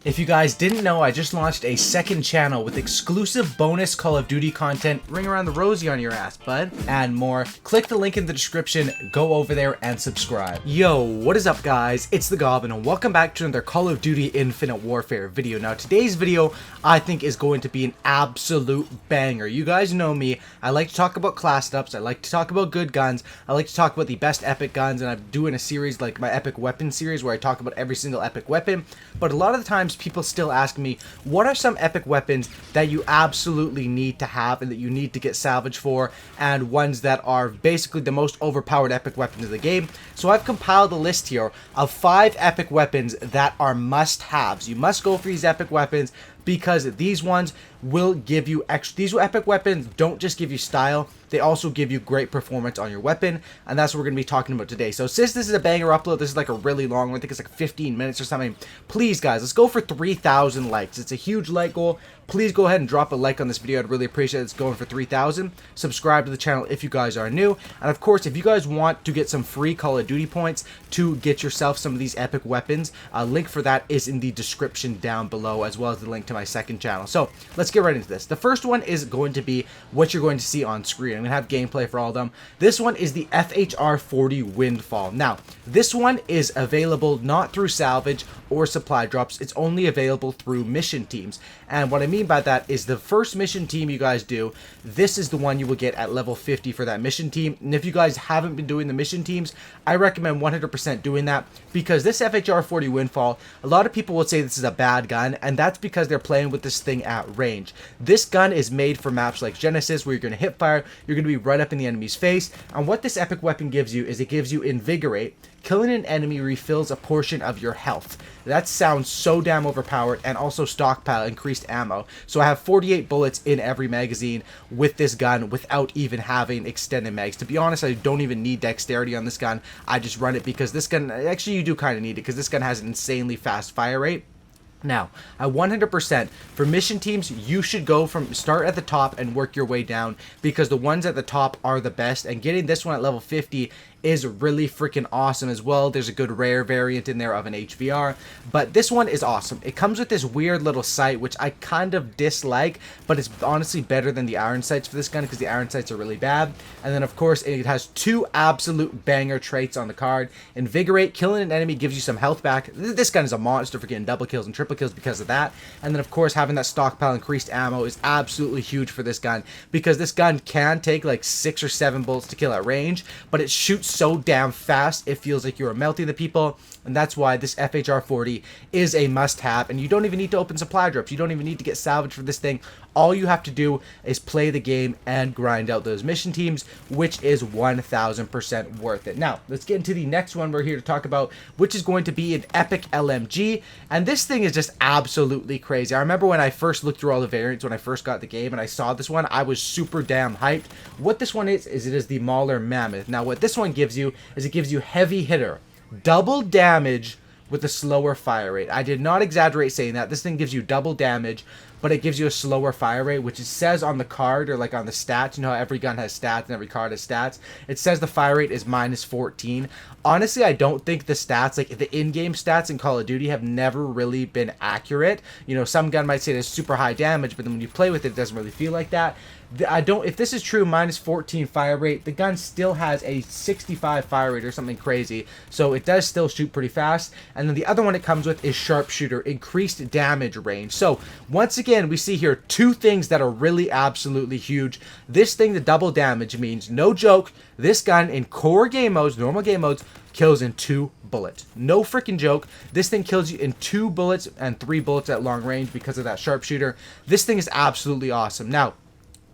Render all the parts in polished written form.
If you guys didn't know, I just launched a second channel with exclusive bonus Call of Duty content, ring around the rosy on your ass, bud, and more. Click the link in the description, go over there and subscribe. Yo, what is up guys? It's the Goblin and welcome back to another Call of Duty Infinite Warfare video. Now today's video I think is going to be an absolute banger. You guys know me, I like to talk about class ups, I like to talk about good guns, I like to talk about the best epic guns, and I'm doing a series like my epic weapon series where I talk about every single epic weapon. But a lot of the times people still ask me, what are some epic weapons that you absolutely need to have and that you need to get salvage for, and ones that are basically the most overpowered epic weapons of the game. So I've compiled a list here of 5 epic weapons that are must-haves. You must go for these epic weapons because these ones will give you extra. These epic weapons don't just give you style, they also give you great performance on your weapon, and that's what we're going to be talking about today. So since this is a banger upload, this is like a really long one, I think it's like 15 minutes or something, please guys, let's go for 3,000 likes. It's a huge like goal. Please go ahead and drop a like on this video, I'd really appreciate it. It's going for 3,000. Subscribe to the channel if you guys are new, and of course if you guys want to get some free Call of Duty points to get yourself some of these epic weapons, a link for that is in the description down below, as well as the link to my second channel. So let's get right into this. The first one is going to be what you're going to see on screen. I'm going to have gameplay for all of them. This one is the FHR-40 Windfall. Now, this one is available not through salvage or supply drops. It's only available through mission teams. And what I mean by that is the first mission team you guys do, this is the one you will get at level 50 for that mission team. And if you guys haven't been doing the mission teams, I recommend 100% doing that, because this FHR-40 Windfall, a lot of people will say this is a bad gun, and that's because they're playing with this thing at range. This gun is made for maps like Genesis, where you're going to hip fire, you're going to be right up in the enemy's face, and what this epic weapon gives you is it gives you Invigorate. Killing an enemy refills a portion of your health. That sounds so damn overpowered, and also stockpile increased ammo. So I have 48 bullets in every magazine with this gun without even having extended mags. To be honest, I don't even need dexterity on this gun. I just run it because this gun, actually you do kind of need it because this gun has an insanely fast fire rate. Now, I 100% for mission teams, you should go from start at the top and work your way down, because the ones at the top are the best, and getting this one at level 50 is really freaking awesome as well. There's a good rare variant in there of an HVR, but this one is awesome. It comes with this weird little sight, which I kind of dislike, but it's honestly better than the iron sights for this gun, because the iron sights are really bad. And then of course it has 2 absolute banger traits on the card. Invigorate, killing an enemy gives you some health back. This gun is a monster for getting double kills and triple kills because of that. And then of course having that stockpile increased ammo is absolutely huge for this gun, because this gun can take like 6 or 7 bullets to kill at range, but it shoots so damn fast it feels like you're melting the people. And that's why this FHR-40 is a must-have, and you don't even need to open supply drops, you don't even need to get salvage for this thing. All you have to do is play the game and grind out those mission teams, which is 1000% worth it. Now let's get into the next one we're here to talk about, which is going to be an epic LMG, and this thing is just absolutely crazy. I remember when I first looked through all the variants when I first got the game and I saw this one, I was super damn hyped. What this one is it is the Mauler Mammoth. Now what this one gives you is it gives you heavy hitter, double damage with a slower fire rate. I did not exaggerate saying that. This thing gives you double damage, but it gives you a slower fire rate, which it says on the card, or like on the stats. You know how every gun has stats and every card has stats? It says the fire rate is -14. Honestly, I don't think the stats, like the in-game stats in Call of Duty, have never really been accurate. You know, some gun might say there's super high damage, but then when you play with it, it doesn't really feel like that. If this is true, -14 fire rate, the gun still has a 65 fire rate or something crazy, so it does still shoot pretty fast. And then the other one it comes with is sharpshooter, increased damage range. So once again, we see here 2 things that are really absolutely huge. This thing, the double damage, means, no joke, this gun in core game modes, normal game modes, kills in 2 bullets. No freaking joke. This thing kills you in 2 bullets and 3 bullets at long range because of that sharpshooter. This thing is absolutely awesome. Now,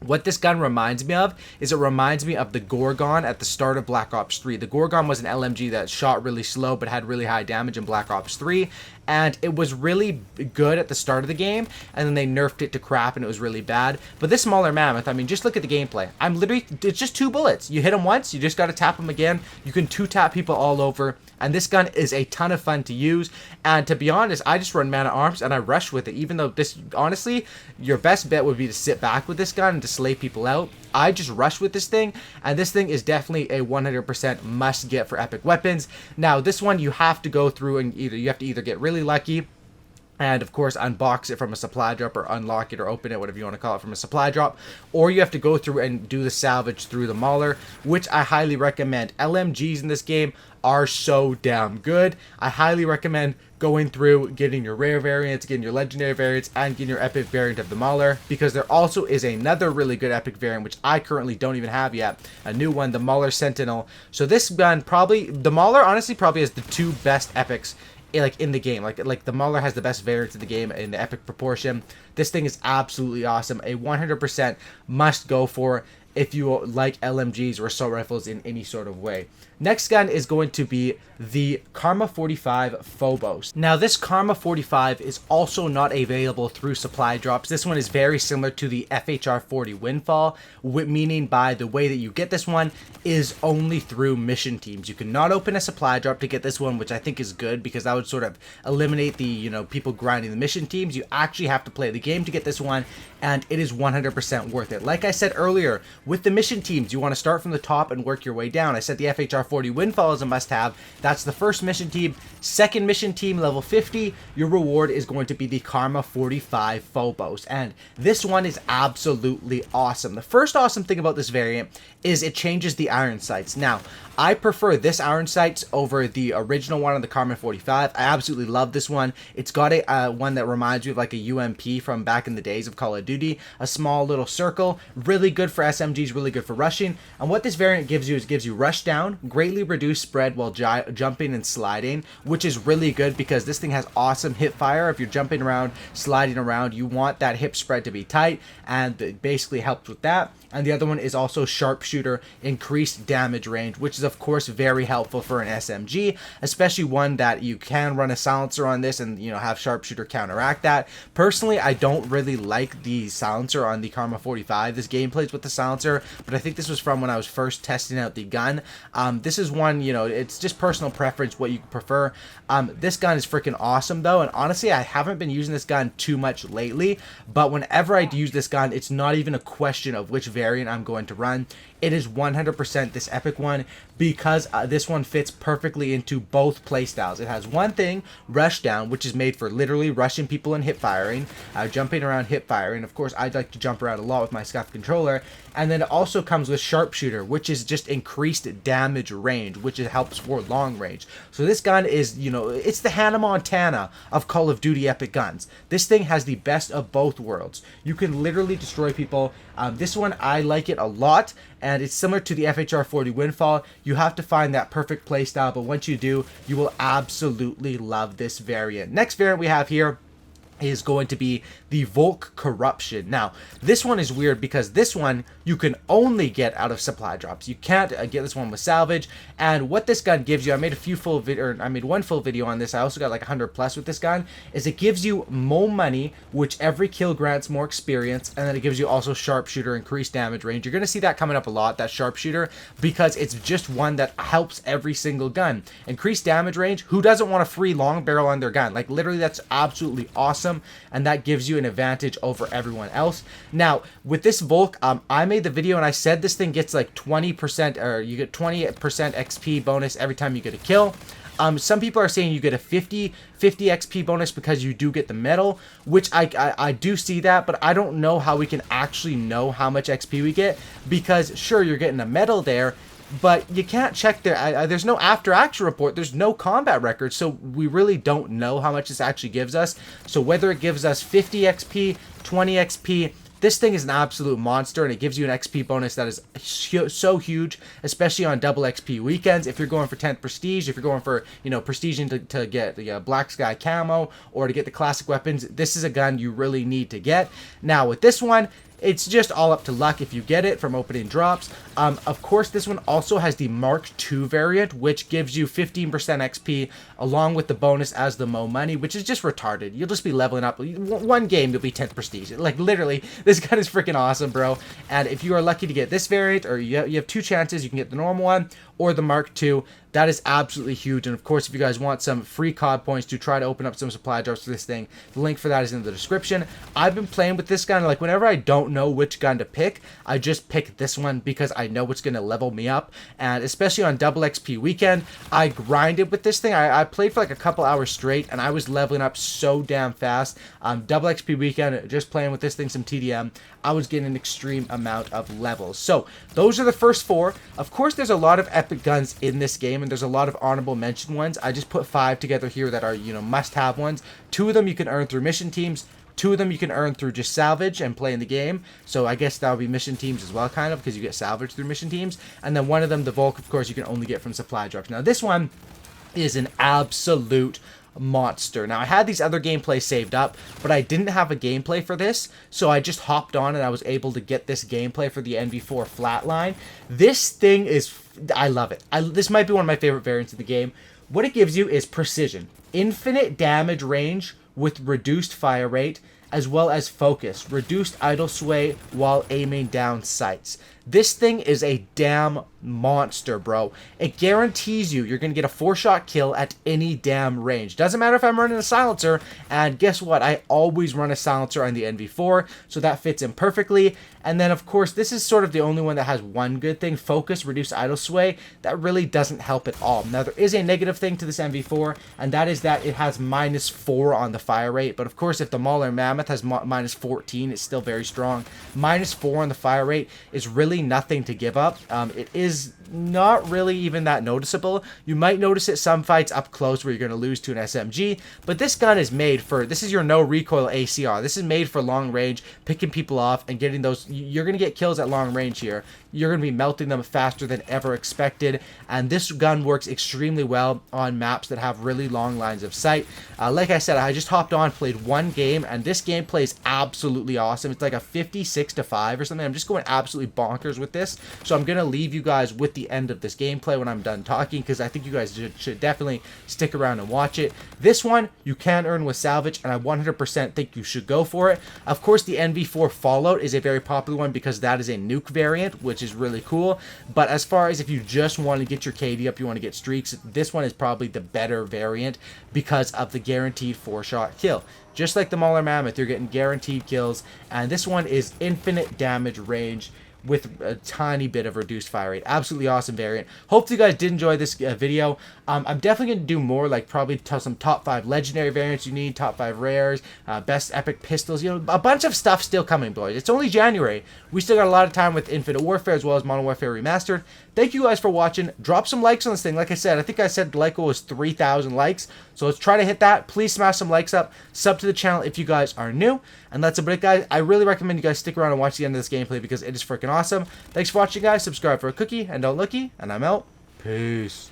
what this gun reminds me of is it reminds me of the Gorgon at the start of Black Ops 3. The Gorgon was an LMG that shot really slow but had really high damage in Black Ops 3. And it was really good at the start of the game, and then they nerfed it to crap and it was really bad. But this Mauler Mammoth, I mean, just look at the gameplay. It's just 2 bullets. You hit them once, you just got to tap them again. You can 2-tap people all over. And this gun is a ton of fun to use. And to be honest, I just run Man-at-Arms and I rush with it. Even though this, honestly, your best bet would be to sit back with this gun and to slay people out. I just rush with this thing, and this thing is definitely a 100% must get for epic weapons. Now, this one you have to go through and you have to either get really lucky and of course unbox it from a supply drop, or unlock it or open it, whatever you want to call it, from a supply drop. Or you have to go through and do the salvage through the Mauler, which I highly recommend. LMGs in this game are so damn good. I highly recommend going through, getting your rare variants, getting your legendary variants, and getting your epic variant of the Mauler, because there also is another really good epic variant which I currently don't even have yet, a new one, the Mauler Sentinel. So this gun, probably the Mauler honestly probably has the two best epics like in the game. Like the Mauler has the best variants in the game in the epic proportion. This thing is absolutely awesome, a 100% must go for if you like LMGs or assault rifles in any sort of way. Next gun is going to be the Karma 45 Phobos. Now this Karma 45 is also not available through supply drops. This one is very similar to the FHR-40 Windfall, meaning by the way that you get this one is only through mission teams. You cannot open a supply drop to get this one, which I think is good, because that would sort of eliminate the, you know, people grinding the mission teams. You actually have to play the game to get this one, and it is 100% worth it. Like I said earlier, with the mission teams, you want to start from the top and work your way down. I said the FHR-40 Windfall is a must-have. That's the first mission team. Second mission team, level 50, your reward is going to be the Karma 45 Phobos, and this one is absolutely awesome. The first awesome thing about this variant is it changes the iron sights. Now, I prefer this iron sights over the original one on the Karma 45. I absolutely love this one. It's got a one that reminds me of like a UMP from back in the days of Call of Duty. A small little circle, really good for SMGs, really good for rushing. And what this variant gives you is gives you rush down, greatly reduced spread while jumping and sliding, which is really good because this thing has awesome hip fire. If you're jumping around, sliding around, you want that hip spread to be tight, and it basically helps with that. And the other one is also sharpshooter, increased damage range, which is of course very helpful for an SMG, especially one that you can run a silencer on this and, you know, have sharpshooter counteract that. Personally, I don't really like the silencer on the Karma 45. This game plays with the silencer, but I think this was from when I was first testing out the gun. This is one, you know, it's just personal preference what you prefer. This gun is freaking awesome though, and honestly I haven't been using this gun too much lately, but whenever I use this gun, it's not even a question of which variant I'm going to run. It is 100% this epic one, because this one fits perfectly into both playstyles. It has one thing, rush down, which is made for literally rushing people and hip firing, jumping around, hip firing. Of course, I'd like to jump around a lot with my scuff controller. And then it also comes with sharpshooter, which is just increased damage range, which helps for long range. So this gun is, you know, it's the Hannah Montana of Call of Duty epic guns. This thing has the best of both worlds. You can literally destroy people. This one, I like it a lot, and it's similar to the FHR-40 Windfall. You have to find that perfect playstyle, but once you do, you will absolutely love this variant. Next variant we have here is going to be the Volk Corruption. Now, this one is weird because this one you can only get out of supply drops. You can't get this one with salvage. And what this gun gives you, I made one full video on this. I also got like 100 plus with this gun. Is it gives you more money, which every kill grants more experience, and then it gives you also sharpshooter, increased damage range. You're gonna see that coming up a lot, that sharpshooter, because it's just one that helps every single gun. Increased damage range. Who doesn't want a free long barrel on their gun? Like literally, that's absolutely awesome, and that gives you an advantage over everyone else. Now with this Volk, I made the video and I said this thing gets like 20%, or you get 20% XP bonus every time you get a kill. Some people are saying you get a 50 XP bonus because you do get the medal, which I do see that, but I don't know how we can actually know how much XP we get, because sure, you're getting a medal there, but you can't check there. There's no after action report. There's no combat record, so we really don't know how much this actually gives us. So whether it gives us 50 XP, 20 XP, this thing is an absolute monster, and it gives you an XP bonus that is so huge, especially on double XP weekends. If you're going for 10th prestige, if you're going for, you know, prestiging to get the Black Sky camo, or to get the classic weapons, this is a gun you really need to get. Now with this one, it's just all up to luck if you get it from opening drops. Of course, this one also has the Mark II variant, which gives you 15% XP along with the bonus as the Mo money, which is just retarded. You'll just be leveling up. One game, you'll be 10th prestige. Like, literally, this gun is freaking awesome, bro. And if you are lucky to get this variant, or you have two chances, you can get the normal one, or the Mark II. That is absolutely huge. And of course, if you guys want some free COD points to try to open up some supply drops for this thing, the link for that is in the description. I've been playing with this gun, like whenever I don't know which gun to pick, I just pick this one because I know it's going to level me up. And especially on double XP weekend, I grinded with this thing. I played for like a couple hours straight, and I was leveling up so damn fast. Double XP weekend, just playing with this thing, some TDM, I was getting an extreme amount of levels. So those are the first 4. Of course, there's a lot of epic guns in this game, and there's a lot of honorable mention ones. I just put 5 together here that are, you know, must-have ones. 2 of them you can earn through mission teams. 2 of them you can earn through just salvage and playing the game. So I guess that would be mission teams as well, kind of, because you get salvage through mission teams. And then one of them, the Volk, of course, you can only get from supply drops. Now, this one is an absolute monster. Now, I had these other gameplays saved up, but I didn't have a gameplay for this, so I just hopped on and I was able to get this gameplay for the NV4 Flatline. This thing is, I love it. This might be one of my favorite variants of the game. What it gives you is precision, infinite damage range with reduced fire rate, as well as focus, reduced idle sway while aiming down sights. This thing is a damn monster, bro. It guarantees you're going to get a 4-shot kill at any damn range. Doesn't matter if I'm running a silencer, and guess what? I always run a silencer on the NV4, so that fits in perfectly. And then, of course, this is sort of the only one that has one good thing, focus, reduce idle sway. That really doesn't help at all. Now, there is a negative thing to this NV4, and that is that it has -4 on the fire rate. But, of course, if the Mauler Mammoth has -14, it's still very strong. -4 on the fire rate is really nothing to give up. It is not really even that noticeable. You might notice it some fights up close where you're going to lose to an SMG, but this gun is made for, this is your no recoil ACR. This is made for long range, picking people off and getting those, you're going to get kills at long range here. You're going to be melting them faster than ever expected, and this gun works extremely well on maps that have really long lines of sight. Like I said, I just hopped on, played one game, and this gameplay is absolutely awesome. It's like a 56-5 or something. I'm just going absolutely bonkers with this, so I'm going to leave you guys with the end of this gameplay when I'm done talking, because I think you guys should definitely stick around and watch it. This one you can earn with salvage, and I 100% think you should go for it. Of course, the NV4 Fallout is a very popular one because that is a nuke variant, which is really cool. But as far as if you just want to get your KD up, you want to get streaks, this one is probably the better variant because of the guaranteed 4-shot kill. Just like the Mauler Mammoth, you're getting guaranteed kills, and this one is infinite damage range with a tiny bit of reduced fire rate. Absolutely awesome variant. Hopefully you guys did enjoy this video. I'm definitely going to do more, like probably tell some top 5 legendary variants you need, top 5 rares, best epic pistols, you know, a bunch of stuff still coming, boys. It's only January. We still got a lot of time with Infinite Warfare as well as Modern Warfare Remastered. Thank you guys for watching. Drop some likes on this thing. Like I said, I think I said the like goal was 3,000 likes. So let's try to hit that. Please smash some likes up. Sub to the channel if you guys are new. And that's about it, guys. I really recommend you guys stick around and watch the end of this gameplay because it is freaking awesome. Thanks for watching, guys. Subscribe for a cookie and don't looky. And I'm out. Peace.